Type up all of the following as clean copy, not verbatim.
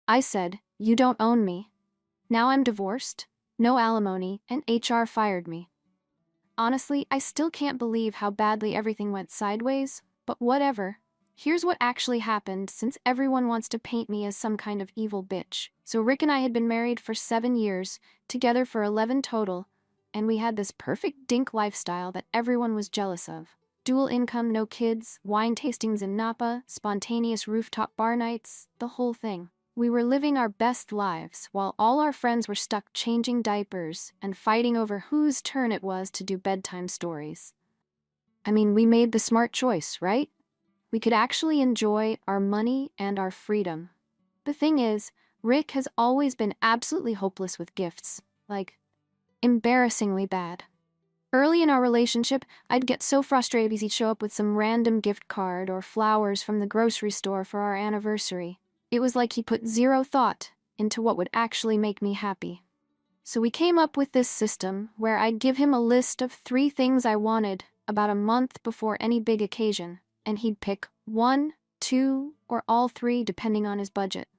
I said, "You don't own me." Now I'm divorced, no alimony, and HR fired me. Honestly, I still can't believe how badly everything went sideways, but whatever. Here's what actually happened, since everyone wants to paint me as some kind of evil bitch. So Rick and I had been married for 7 years, together for 11 total, and we had this perfect dink lifestyle that everyone was jealous of. Dual income, no kids, wine tastings in Napa, spontaneous rooftop bar nights, the whole thing. We were living our best lives, while all our friends were stuck changing diapers and fighting over whose turn it was to do bedtime stories. I mean, we made the smart choice, right? We could actually enjoy our money and our freedom. The thing is, Rick has always been absolutely hopeless with gifts, like, embarrassingly bad. Early in our relationship, I'd get so frustrated because he'd show up with some random gift card or flowers from the grocery store for our anniversary. It was like he put zero thought into what would actually make me happy. So we came up with this system where I'd give him a list of 3 things I wanted about a month before any big occasion, and he'd pick 1, 2, or all 3 depending on his budget.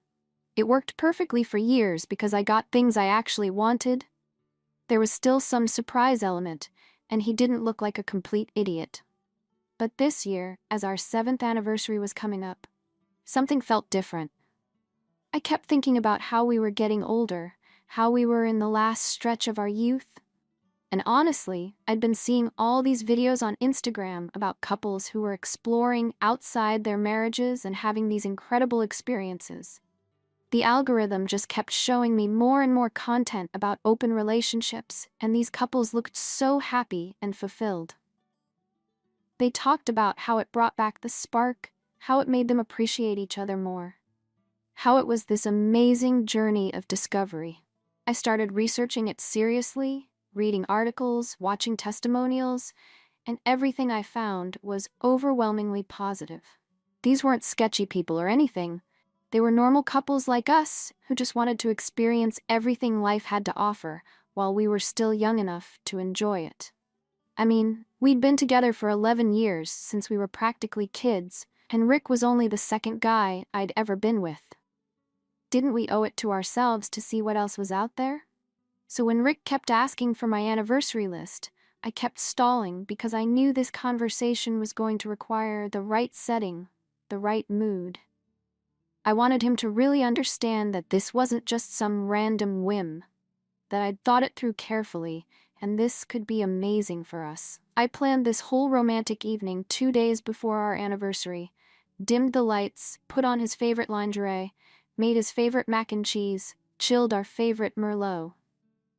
It worked perfectly for years because I got things I actually wanted. There was still some surprise element, and he didn't look like a complete idiot. But this year, as our 7th anniversary was coming up, something felt different. I kept thinking about how we were getting older, how we were in the last stretch of our youth. And honestly, I'd been seeing all these videos on Instagram about couples who were exploring outside their marriages and having these incredible experiences. The algorithm just kept showing me more and more content about open relationships, and these couples looked so happy and fulfilled. They talked about how it brought back the spark, how it made them appreciate each other more, how it was this amazing journey of discovery. I started researching it seriously, reading articles, watching testimonials, and everything I found was overwhelmingly positive. These weren't sketchy people or anything. They were normal couples like us who just wanted to experience everything life had to offer while we were still young enough to enjoy it. I mean, we'd been together for 11 years since we were practically kids, and Rick was only the 2nd guy I'd ever been with. Didn't we owe it to ourselves to see what else was out there? So when Rick kept asking for my anniversary list, I kept stalling because I knew this conversation was going to require the right setting, the right mood. I wanted him to really understand that this wasn't just some random whim, that I'd thought it through carefully, and this could be amazing for us. I planned this whole romantic evening 2 days before our anniversary, dimmed the lights, put on his favorite lingerie, made his favorite mac and cheese, chilled our favorite Merlot.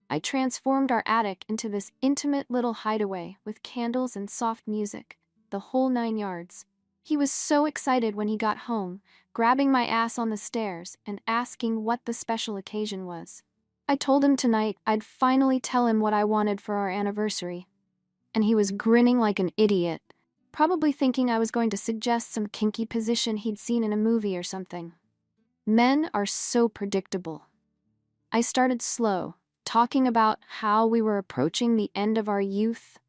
I transformed our attic into this intimate little hideaway with candles and soft music, the whole 9 yards. He was so excited when he got home, grabbing my ass on the stairs and asking what the special occasion was. I told him tonight I'd finally tell him what I wanted for our anniversary. And he was grinning like an idiot, probably thinking I was going to suggest some kinky position he'd seen in a movie or something. Men are so predictable. I started slow, talking about how we were approaching the end of our youth,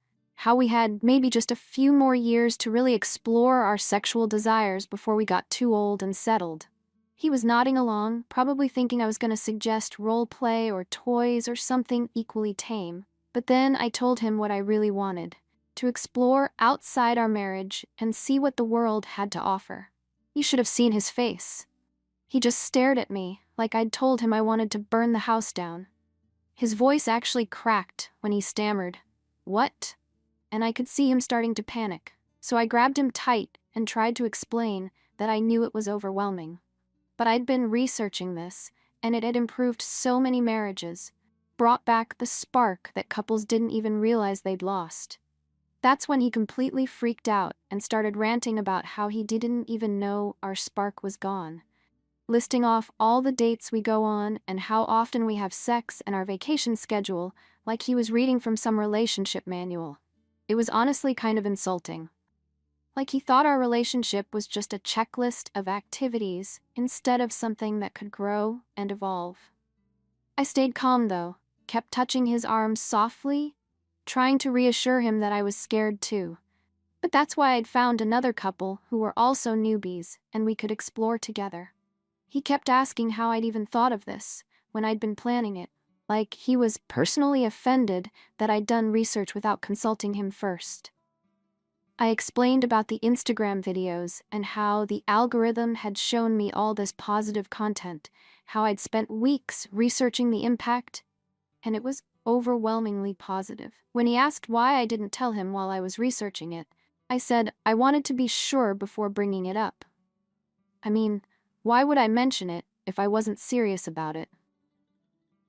how we had maybe just a few more years to really explore our sexual desires before we got too old and settled. He was nodding along, probably thinking I was going to suggest role play or toys or something equally tame. But then I told him what I really wanted, to explore outside our marriage and see what the world had to offer. You should have seen his face. He just stared at me, like I'd told him I wanted to burn the house down. His voice actually cracked when he stammered, "What?" And I could see him starting to panic. So I grabbed him tight and tried to explain that I knew it was overwhelming. But I'd been researching this, and it had improved so many marriages, brought back the spark that couples didn't even realize they'd lost. That's when he completely freaked out and started ranting about how he didn't even know our spark was gone, listing off all the dates we go on and how often we have sex and our vacation schedule like he was reading from some relationship manual. It was honestly kind of insulting. Like he thought our relationship was just a checklist of activities instead of something that could grow and evolve. I stayed calm though, kept touching his arms softly, trying to reassure him that I was scared too. But that's why I'd found another couple who were also newbies and we could explore together. He kept asking how I'd even thought of this when I'd been planning it, like he was personally offended that I'd done research without consulting him first. I explained about the Instagram videos and how the algorithm had shown me all this positive content, how I'd spent weeks researching the impact, and it was overwhelmingly positive. When he asked why I didn't tell him while I was researching it, I said I wanted to be sure before bringing it up. I mean, why would I mention it if I wasn't serious about it?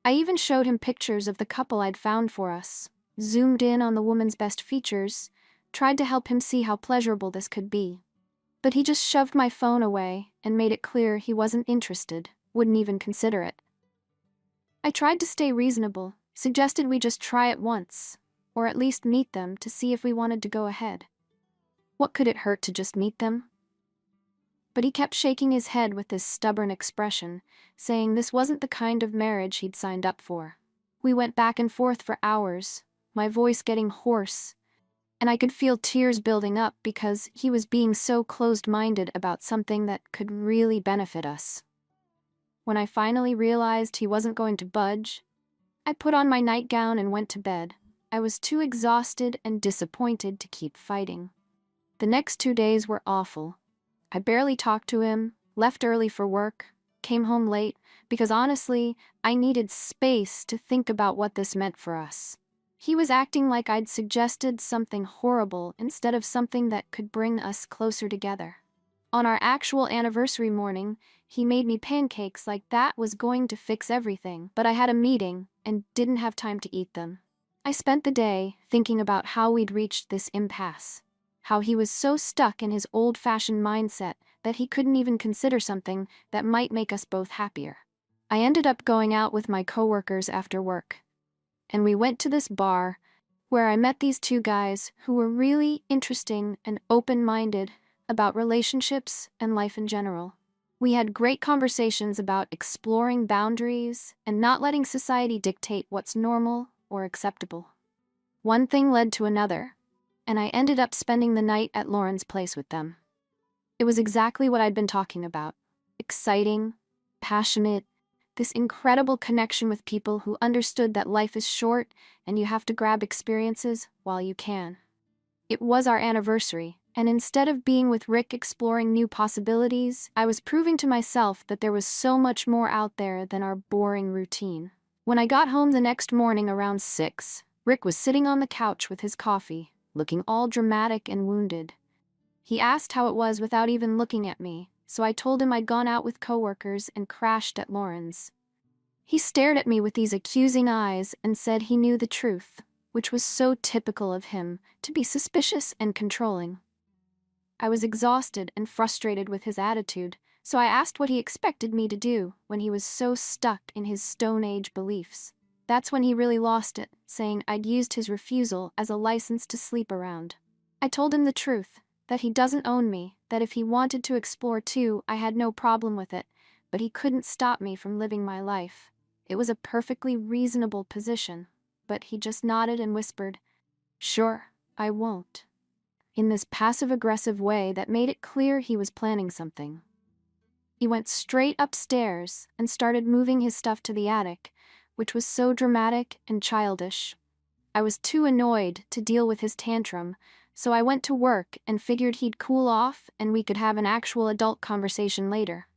I even showed him pictures of the couple I'd found for us, zoomed in on the woman's best features, tried to help him see how pleasurable this could be. But he just shoved my phone away and made it clear he wasn't interested, wouldn't even consider it. I tried to stay reasonable, suggested we just try it once, or at least meet them to see if we wanted to go ahead. What could it hurt to just meet them? But he kept shaking his head with this stubborn expression, saying this wasn't the kind of marriage he'd signed up for. We went back and forth for hours, my voice getting hoarse, and I could feel tears building up because he was being so closed-minded about something that could really benefit us. When I finally realized he wasn't going to budge, I put on my nightgown and went to bed. I was too exhausted and disappointed to keep fighting. The next 2 days were awful. I barely talked to him, left early for work, came home late, because honestly, I needed space to think about what this meant for us. He was acting like I'd suggested something horrible instead of something that could bring us closer together. On our actual anniversary morning, he made me pancakes like that was going to fix everything, but I had a meeting and didn't have time to eat them. I spent the day thinking about how we'd reached this impasse, how he was so stuck in his old-fashioned mindset that he couldn't even consider something that might make us both happier. I ended up going out with my coworkers after work, and we went to this bar where I met these two guys who were really interesting and open-minded about relationships and life in general. We had great conversations about exploring boundaries and not letting society dictate what's normal or acceptable. One thing led to another, and I ended up spending the night at Lauren's place with them. It was exactly what I'd been talking about. Exciting, passionate, this incredible connection with people who understood that life is short and you have to grab experiences while you can. It was our anniversary, and instead of being with Rick exploring new possibilities, I was proving to myself that there was so much more out there than our boring routine. When I got home the next morning around 6, Rick was sitting on the couch with his coffee, looking all dramatic and wounded. He asked how it was without even looking at me, so I told him I'd gone out with coworkers and crashed at Lauren's. He stared at me with these accusing eyes and said he knew the truth, which was so typical of him, to be suspicious and controlling. I was exhausted and frustrated with his attitude, so I asked what he expected me to do when he was so stuck in his Stone Age beliefs. That's when he really lost it, saying I'd used his refusal as a license to sleep around. I told him the truth, that he doesn't own me, that if he wanted to explore too, I had no problem with it, but he couldn't stop me from living my life. It was a perfectly reasonable position, but he just nodded and whispered, "Sure, I won't," in this passive-aggressive way that made it clear he was planning something. He went straight upstairs and started moving his stuff to the attic, which was so dramatic and childish. I was too annoyed to deal with his tantrum, so I went to work and figured he'd cool off and we could have an actual adult conversation later.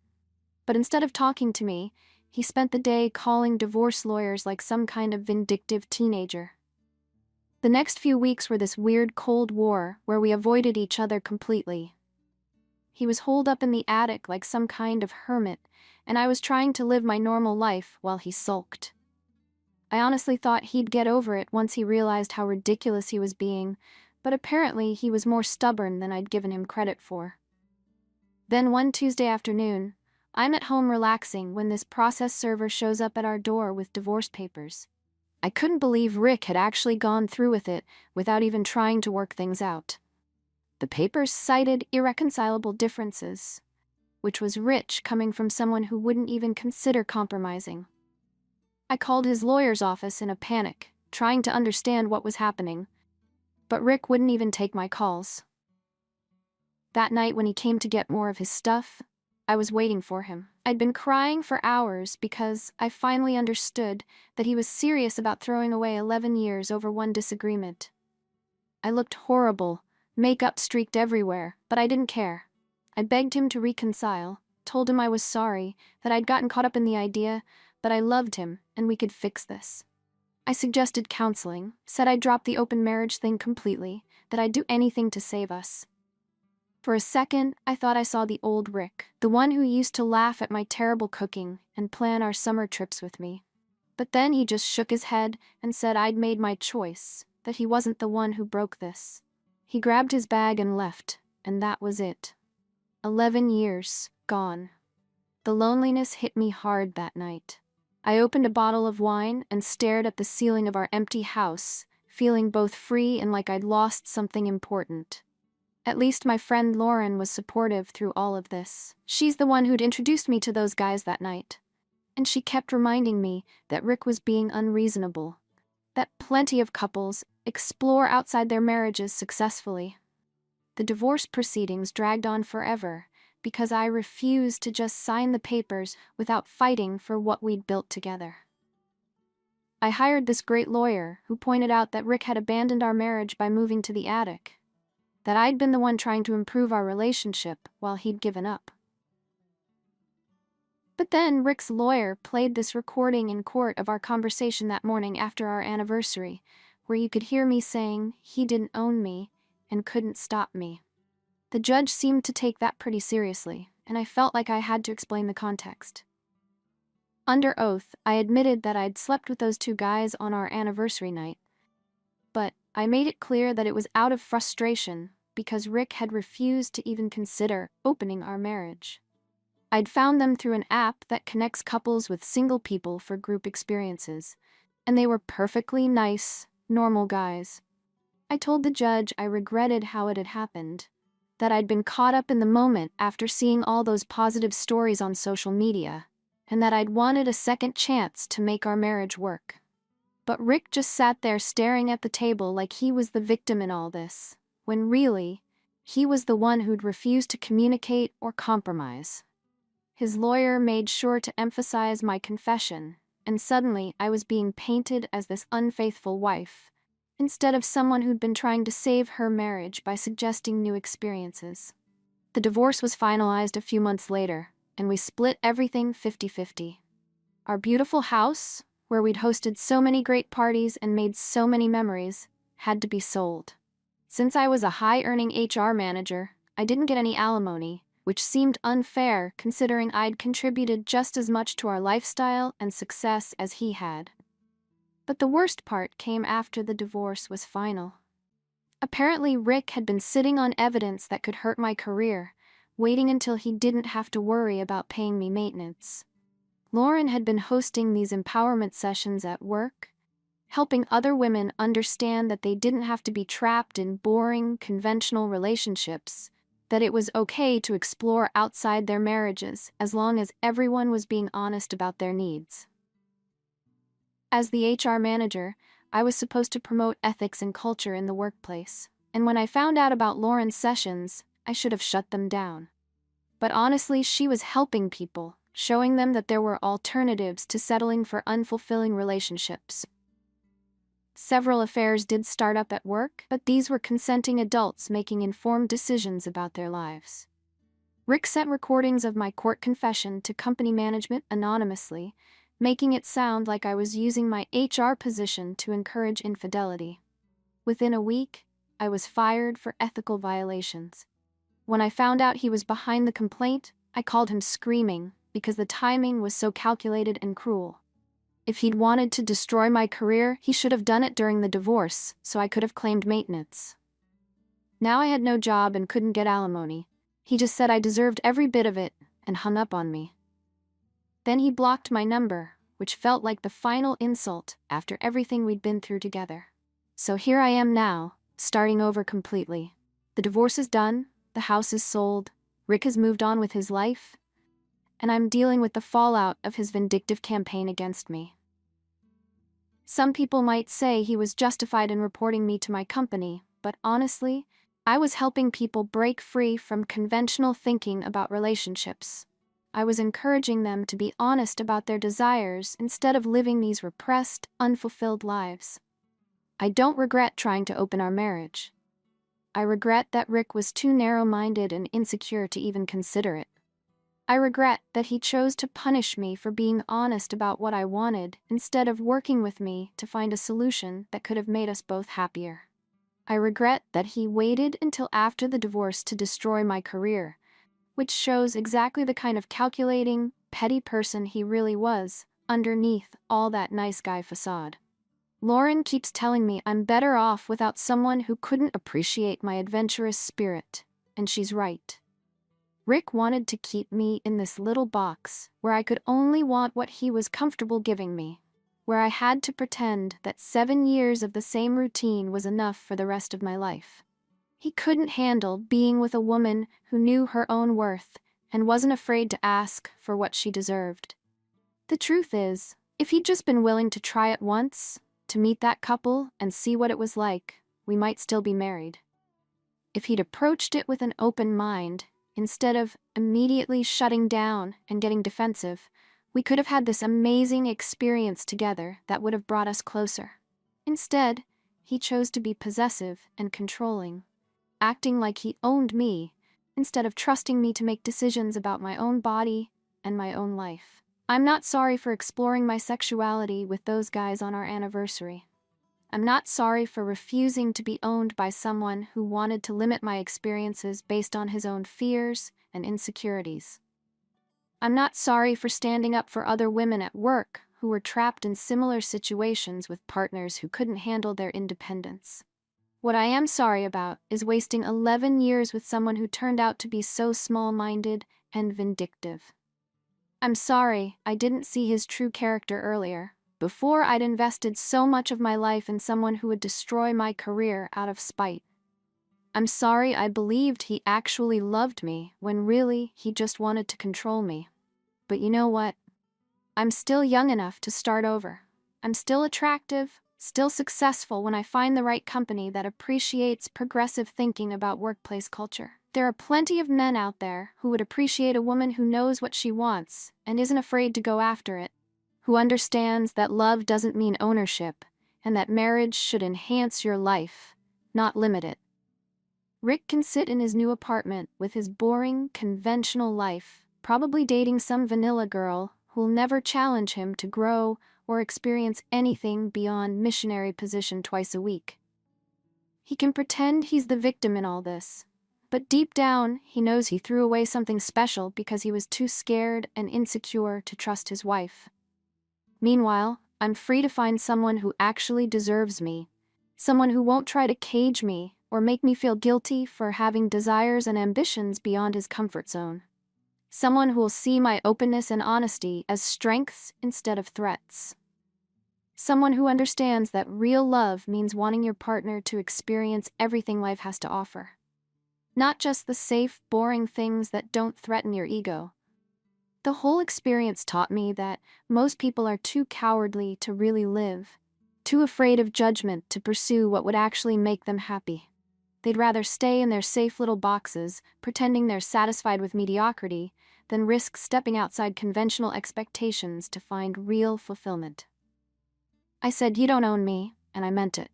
But instead of talking to me, he spent the day calling divorce lawyers like some kind of vindictive teenager. The next few weeks were this weird Cold War where we avoided each other completely. He was holed up in the attic like some kind of hermit, and I was trying to live my normal life while he sulked. I honestly thought he'd get over it once he realized how ridiculous he was being, but apparently he was more stubborn than I'd given him credit for. Then one Tuesday afternoon, I'm at home relaxing when this process server shows up at our door with divorce papers. I couldn't believe Rick had actually gone through with it without even trying to work things out. The papers cited irreconcilable differences, which was rich coming from someone who wouldn't even consider compromising. I called his lawyer's office in a panic, trying to understand what was happening, but Rick wouldn't even take my calls. That night when he came to get more of his stuff, I was waiting for him. I'd been crying for hours because I finally understood that he was serious about throwing away 11 years over one disagreement. I looked horrible, makeup streaked everywhere, but I didn't care. I begged him to reconcile, told him I was sorry, that I'd gotten caught up in the idea, but I loved him and we could fix this. I suggested counseling, said I'd drop the open marriage thing completely, that I'd do anything to save us. For a second, I thought I saw the old Rick, the one who used to laugh at my terrible cooking and plan our summer trips with me. But then he just shook his head and said I'd made my choice, that he wasn't the one who broke this. He grabbed his bag and left, and that was it. 11 years, gone. The loneliness hit me hard that night. I opened a bottle of wine and stared at the ceiling of our empty house, feeling both free and like I'd lost something important. At least my friend Lauren was supportive through all of this. She's the one who'd introduced me to those guys that night. And she kept reminding me that Rick was being unreasonable, that plenty of couples explore outside their marriages successfully. The divorce proceedings dragged on forever because I refused to just sign the papers without fighting for what we'd built together. I hired this great lawyer who pointed out that Rick had abandoned our marriage by moving to the attic, that I'd been the one trying to improve our relationship while he'd given up. But then Rick's lawyer played this recording in court of our conversation that morning after our anniversary, where you could hear me saying he didn't own me and couldn't stop me. The judge seemed to take that pretty seriously, and I felt like I had to explain the context. Under oath, I admitted that I'd slept with those two guys on our anniversary night, but I made it clear that it was out of frustration because Rick had refused to even consider opening our marriage. I'd found them through an app that connects couples with single people for group experiences, and they were perfectly nice, normal guys. I told the judge I regretted how it had happened, that I'd been caught up in the moment after seeing all those positive stories on social media, and that I'd wanted a second chance to make our marriage work. But Rick just sat there staring at the table like he was the victim in all this, when really, he was the one who'd refused to communicate or compromise. His lawyer made sure to emphasize my confession, and suddenly I was being painted as this unfaithful wife, instead of someone who'd been trying to save her marriage by suggesting new experiences. The divorce was finalized a few months later, and we split everything 50-50. Our beautiful house, where we'd hosted so many great parties and made so many memories, had to be sold. Since I was a high-earning HR manager, I didn't get any alimony, which seemed unfair considering I'd contributed just as much to our lifestyle and success as he had. But the worst part came after the divorce was final. Apparently, Rick had been sitting on evidence that could hurt my career, waiting until he didn't have to worry about paying me maintenance. Lauren had been hosting these empowerment sessions at work, helping other women understand that they didn't have to be trapped in boring, conventional relationships, that it was okay to explore outside their marriages as long as everyone was being honest about their needs. As the HR manager, I was supposed to promote ethics and culture in the workplace, and when I found out about Lauren's sessions, I should have shut them down. But honestly, she was helping people, showing them that there were alternatives to settling for unfulfilling relationships. Several affairs did start up at work, but these were consenting adults making informed decisions about their lives. Rick sent recordings of my court confession to company management anonymously, making it sound like I was using my HR position to encourage infidelity. Within a week, I was fired for ethical violations. When I found out he was behind the complaint, I called him screaming because the timing was so calculated and cruel. If he'd wanted to destroy my career, he should have done it during the divorce, so I could have claimed maintenance. Now I had no job and couldn't get alimony. He just said I deserved every bit of it and hung up on me. Then he blocked my number, which felt like the final insult after everything we'd been through together. So here I am now, starting over completely. The divorce is done, the house is sold, Rick has moved on with his life, and I'm dealing with the fallout of his vindictive campaign against me. Some people might say he was justified in reporting me to my company, but honestly, I was helping people break free from conventional thinking about relationships, I was encouraging them to be honest about their desires instead of living these repressed, unfulfilled lives. I don't regret trying to open our marriage. I regret that Rick was too narrow-minded and insecure to even consider it. I regret that he chose to punish me for being honest about what I wanted instead of working with me to find a solution that could have made us both happier. I regret that he waited until after the divorce to destroy my career, which shows exactly the kind of calculating, petty person he really was underneath all that nice guy facade. Lauren keeps telling me I'm better off without someone who couldn't appreciate my adventurous spirit, and she's right. Rick wanted to keep me in this little box where I could only want what he was comfortable giving me, where I had to pretend that 7 years of the same routine was enough for the rest of my life. He couldn't handle being with a woman who knew her own worth and wasn't afraid to ask for what she deserved. The truth is, if he'd just been willing to try it once, to meet that couple and see what it was like, we might still be married. If he'd approached it with an open mind, instead of immediately shutting down and getting defensive, we could have had this amazing experience together that would have brought us closer. Instead, he chose to be possessive and controlling, acting like he owned me, instead of trusting me to make decisions about my own body and my own life. I'm not sorry for exploring my sexuality with those guys on our anniversary. I'm not sorry for refusing to be owned by someone who wanted to limit my experiences based on his own fears and insecurities. I'm not sorry for standing up for other women at work who were trapped in similar situations with partners who couldn't handle their independence. What I am sorry about is wasting 11 years with someone who turned out to be so small-minded and vindictive. I'm sorry I didn't see his true character earlier, before I'd invested so much of my life in someone who would destroy my career out of spite. I'm sorry I believed he actually loved me when really he just wanted to control me. But you know what? I'm still young enough to start over. I'm still attractive, still successful when I find the right company that appreciates progressive thinking about workplace culture. There are plenty of men out there who would appreciate a woman who knows what she wants and isn't afraid to go after it, who understands that love doesn't mean ownership and that marriage should enhance your life, not limit it. Rick can sit in his new apartment with his boring, conventional life, probably dating some vanilla girl who'll never challenge him to grow or experience anything beyond missionary position twice a week. He can pretend he's the victim in all this, but deep down he knows he threw away something special because he was too scared and insecure to trust his wife. Meanwhile, I'm free to find someone who actually deserves me, someone who won't try to cage me or make me feel guilty for having desires and ambitions beyond his comfort zone. Someone who will see my openness and honesty as strengths instead of threats. Someone who understands that real love means wanting your partner to experience everything life has to offer. Not just the safe, boring things that don't threaten your ego. The whole experience taught me that most people are too cowardly to really live, too afraid of judgment to pursue what would actually make them happy. They'd rather stay in their safe little boxes, pretending they're satisfied with mediocrity, than risk stepping outside conventional expectations to find real fulfillment. I said, "You don't own me," and I meant it.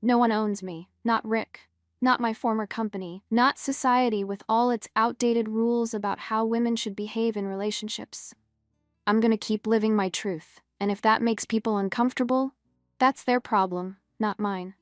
No one owns me, not Rick, not my former company, not society with all its outdated rules about how women should behave in relationships. I'm gonna keep living my truth, and if that makes people uncomfortable, that's their problem, not mine.